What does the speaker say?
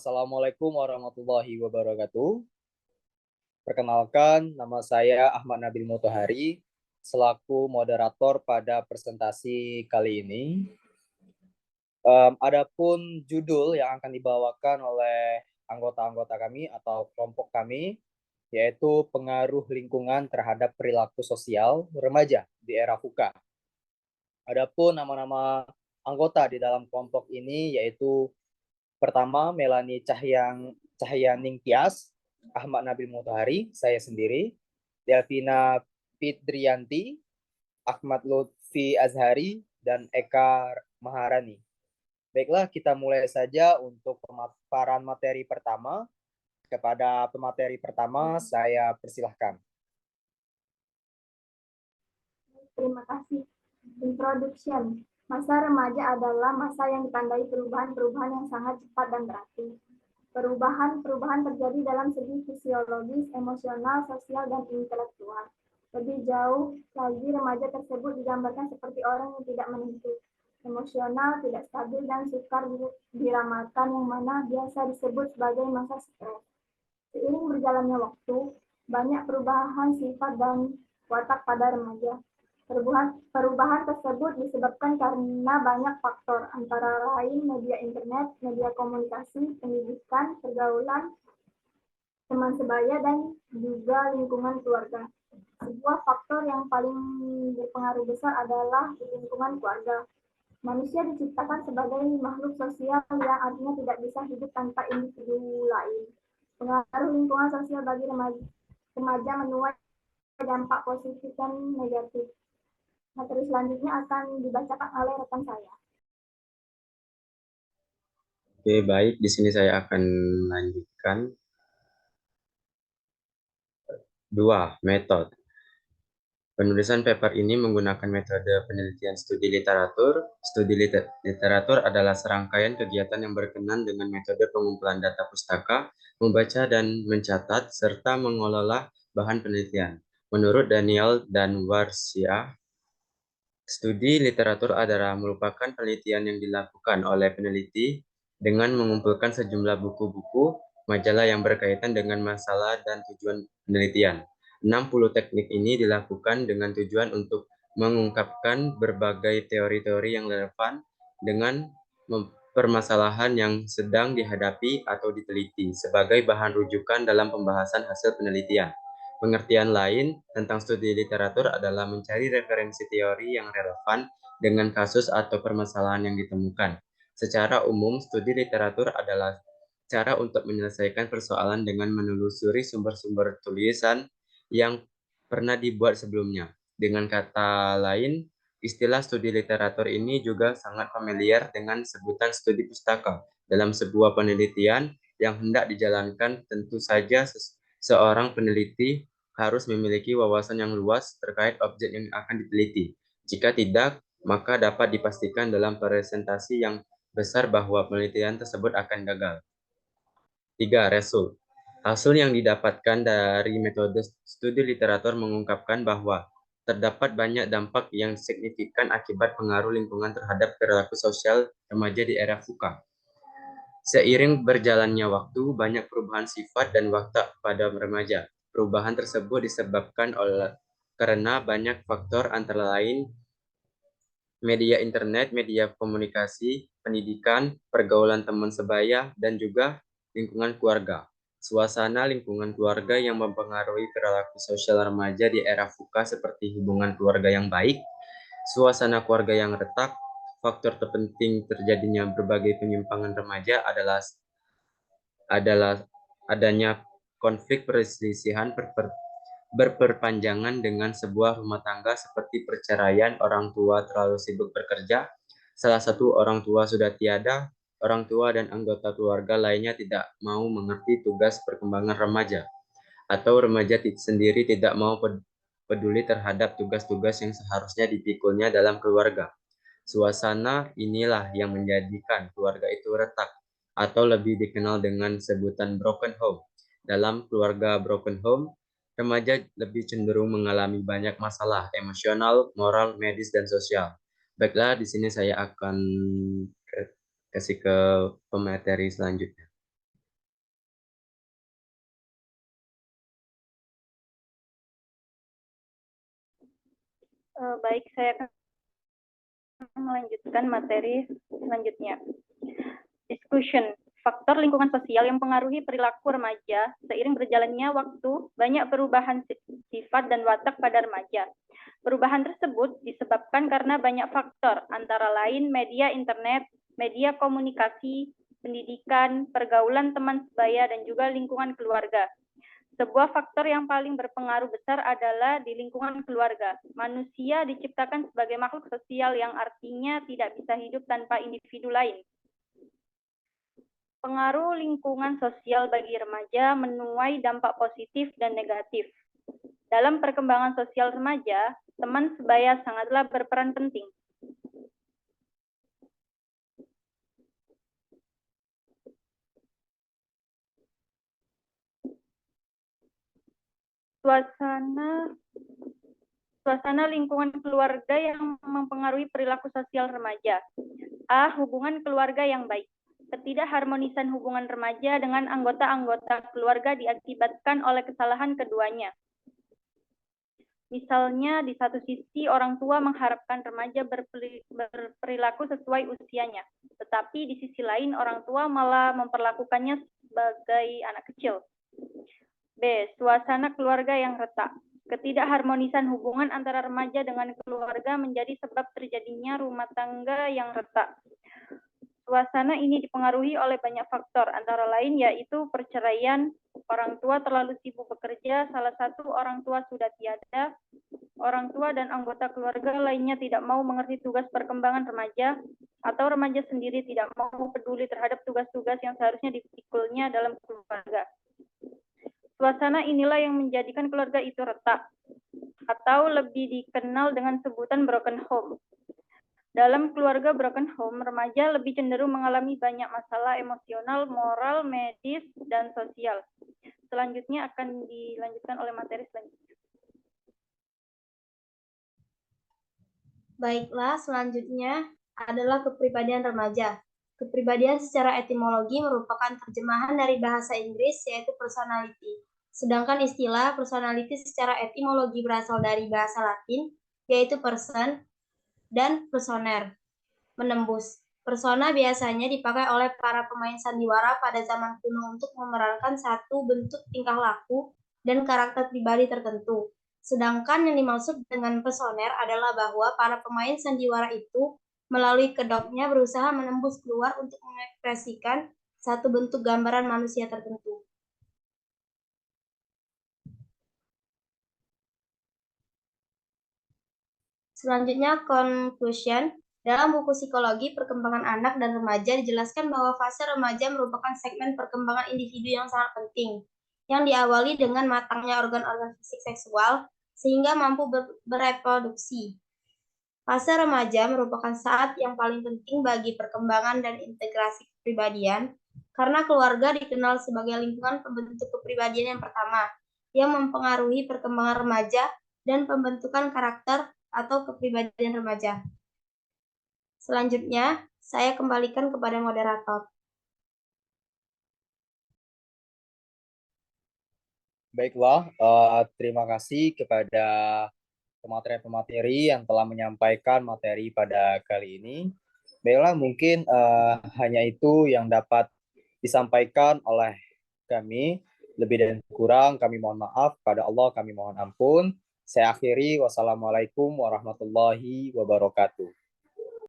Assalamualaikum warahmatullahi wabarakatuh. Perkenalkan, nama saya Ahmad Nabil Motohari, selaku moderator pada presentasi kali ini. Adapun judul yang akan dibawakan oleh anggota-anggota kami atau kelompok kami, yaitu pengaruh lingkungan terhadap perilaku sosial remaja di era VUCA. Adapun nama-nama anggota di dalam kelompok ini yaitu pertama Melani Cahyaning Tias, Ahmad Nabil Mutahari, saya sendiri, Delvina Fitrianti, Ahmad Lutfi Azhari, dan Eka Maharani. Baiklah, kita mulai saja untuk pemaparan materi pertama. Kepada pemateri pertama, saya persilahkan. Terima kasih. Introduction. Masa remaja adalah masa yang ditandai perubahan-perubahan yang sangat cepat dan berarti. Perubahan terjadi dalam segi fisiologis, emosional, sosial, dan intelektual. Lebih jauh lagi, remaja tersebut digambarkan seperti orang yang tidak menentu, emosional, tidak stabil, dan sukar diramalkan, yang mana biasa disebut sebagai masa stres. Seiring berjalannya waktu, banyak perubahan sifat dan watak pada remaja. Perubahan tersebut disebabkan karena banyak faktor, antara lain media internet, media komunikasi, pendidikan, pergaulan, teman sebaya, dan juga lingkungan keluarga. Sebuah faktor yang paling berpengaruh besar adalah lingkungan keluarga. Manusia diciptakan sebagai makhluk sosial yang artinya tidak bisa hidup tanpa individu lain. Pengaruh lingkungan sosial bagi remaja menuai dampak positif dan negatif. Materi selanjutnya akan dibacakan oleh rekan saya. Oke, baik. Di sini saya akan lanjutkan. 2. Metode. Penulisan paper ini menggunakan metode penelitian studi literatur. Studi literatur adalah serangkaian kegiatan yang berkenan dengan metode pengumpulan data pustaka, membaca dan mencatat, serta mengelola bahan penelitian. Menurut Daniel dan Warsia, studi literatur adalah merupakan penelitian yang dilakukan oleh peneliti dengan mengumpulkan sejumlah buku-buku, majalah yang berkaitan dengan masalah dan tujuan penelitian. 60 teknik ini dilakukan dengan tujuan untuk mengungkapkan berbagai teori-teori yang relevan dengan permasalahan yang sedang dihadapi atau diteliti sebagai bahan rujukan dalam pembahasan hasil penelitian. Pengertian lain tentang studi literatur adalah mencari referensi teori yang relevan dengan kasus atau permasalahan yang ditemukan. Secara umum, studi literatur adalah cara untuk menyelesaikan persoalan dengan menelusuri sumber-sumber tulisan yang pernah dibuat sebelumnya. Dengan kata lain, istilah studi literatur ini juga sangat familiar dengan sebutan studi pustaka. Dalam sebuah penelitian yang hendak dijalankan, tentu saja seorang peneliti harus memiliki wawasan yang luas terkait objek yang akan diteliti. Jika tidak, maka dapat dipastikan dalam presentasi yang besar bahwa penelitian tersebut akan gagal. 3. Result. Hasil yang didapatkan dari metode studi literatur mengungkapkan bahwa terdapat banyak dampak yang signifikan akibat pengaruh lingkungan terhadap perilaku sosial remaja di era VUCA. Seiring berjalannya waktu, banyak perubahan sifat dan watak pada remaja. Perubahan tersebut disebabkan karena banyak faktor, antara lain media internet, media komunikasi, pendidikan, pergaulan teman sebaya, dan juga lingkungan keluarga. Suasana lingkungan keluarga yang mempengaruhi perilaku sosial remaja di era VUCA seperti hubungan keluarga yang baik, suasana keluarga yang retak. Faktor terpenting terjadinya berbagai penyimpangan remaja adalah adanya konflik perselisihan berperpanjangan dengan sebuah rumah tangga seperti perceraian, orang tua terlalu sibuk bekerja, salah satu orang tua sudah tiada, orang tua dan anggota keluarga lainnya tidak mau mengerti tugas perkembangan remaja, atau remaja sendiri tidak mau peduli terhadap tugas-tugas yang seharusnya dipikulnya dalam keluarga. Suasana inilah yang menjadikan keluarga itu retak, atau lebih dikenal dengan sebutan broken home. Dalam keluarga broken home, remaja lebih cenderung mengalami banyak masalah emosional, moral, medis, dan sosial. Baiklah, di sini saya akan kasih ke pemateri selanjutnya. Baik, saya akan melanjutkan materi selanjutnya. Discussion. Faktor lingkungan sosial yang mempengaruhi perilaku remaja. Seiring berjalannya waktu, banyak perubahan sifat dan watak pada remaja. Perubahan tersebut disebabkan karena banyak faktor, antara lain media internet, media komunikasi, pendidikan, pergaulan teman sebaya, dan juga lingkungan keluarga. Sebuah faktor yang paling berpengaruh besar adalah di lingkungan keluarga. Manusia diciptakan sebagai makhluk sosial yang artinya tidak bisa hidup tanpa individu lain. Pengaruh lingkungan sosial bagi remaja menuai dampak positif dan negatif. Dalam perkembangan sosial remaja, teman sebaya sangatlah berperan penting. Suasana lingkungan keluarga yang mempengaruhi perilaku sosial remaja. A. Hubungan keluarga yang baik. Ketidakharmonisan hubungan remaja dengan anggota-anggota keluarga diakibatkan oleh kesalahan keduanya. Misalnya, di satu sisi orang tua mengharapkan remaja berperilaku sesuai usianya, tetapi di sisi lain orang tua malah memperlakukannya sebagai anak kecil. B. Suasana keluarga yang retak. Ketidakharmonisan hubungan antara remaja dengan keluarga menjadi sebab terjadinya rumah tangga yang retak. Suasana ini dipengaruhi oleh banyak faktor, antara lain yaitu perceraian, orang tua terlalu sibuk bekerja, salah satu orang tua sudah tiada, orang tua dan anggota keluarga lainnya tidak mau mengerti tugas perkembangan remaja, atau remaja sendiri tidak mau peduli terhadap tugas-tugas yang seharusnya dipikulnya dalam keluarga. Suasana inilah yang menjadikan keluarga itu retak, atau lebih dikenal dengan sebutan broken home. Dalam keluarga broken home, remaja lebih cenderung mengalami banyak masalah emosional, moral, medis, dan sosial. Selanjutnya akan dilanjutkan oleh materi selanjutnya. Baiklah, selanjutnya adalah kepribadian remaja. Kepribadian secara etimologi merupakan terjemahan dari bahasa Inggris, yaitu personality. Sedangkan istilah personality secara etimologi berasal dari bahasa Latin, yaitu person, dan personer, menembus. Persona biasanya dipakai oleh para pemain sandiwara pada zaman kuno untuk memerankan satu bentuk tingkah laku dan karakter pribadi tertentu. Sedangkan yang dimaksud dengan personer adalah bahwa para pemain sandiwara itu melalui kedoknya berusaha menembus keluar untuk mengekspresikan satu bentuk gambaran manusia tertentu. Selanjutnya, conclusion. Dalam buku Psikologi Perkembangan Anak dan Remaja dijelaskan bahwa fase remaja merupakan segmen perkembangan individu yang sangat penting, yang diawali dengan matangnya organ-organ fisik seksual sehingga mampu bereproduksi. Fase remaja merupakan saat yang paling penting bagi perkembangan dan integrasi kepribadian, karena keluarga dikenal sebagai lingkungan pembentuk kepribadian yang pertama, yang mempengaruhi perkembangan remaja dan pembentukan karakter atau kepribadian remaja. Selanjutnya, saya kembalikan kepada moderator. Baiklah, terima kasih kepada pemateri-pemateri yang telah menyampaikan materi pada kali ini. Baiklah, mungkin hanya itu yang dapat disampaikan oleh kami. Lebih dan kurang kami mohon maaf, pada Allah kami mohon ampun. Saya akhiri, wassalamualaikum warahmatullahi wabarakatuh.